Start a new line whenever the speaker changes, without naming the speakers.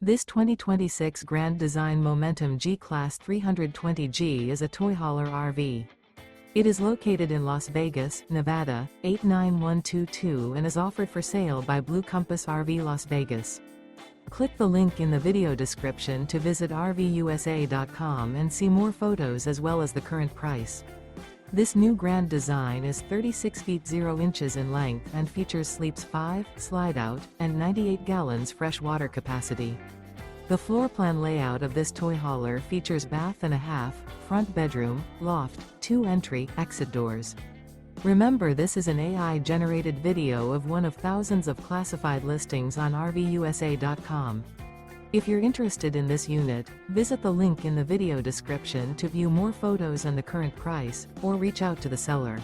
This 2026 Grand Design Momentum G-Class 320G is a toy hauler RV. It is located in Las Vegas, Nevada, 89122 and is offered for sale by Blue Compass RV Las Vegas. Click the link in the video description to visit RVUSA.com and see more photos as well as the current price. This new grand design is 36 feet 0 inches in length and features sleeps 5, slide-out, and 98 gallons fresh water capacity. The floor plan layout of this toy hauler features bath and a half, front bedroom, loft, 2 entry, exit doors. Remember, this is an AI-generated video of one of thousands of classified listings on RVUSA.com. If you're interested in this unit, visit the link in the video description to view more photos and the current price, or reach out to the seller.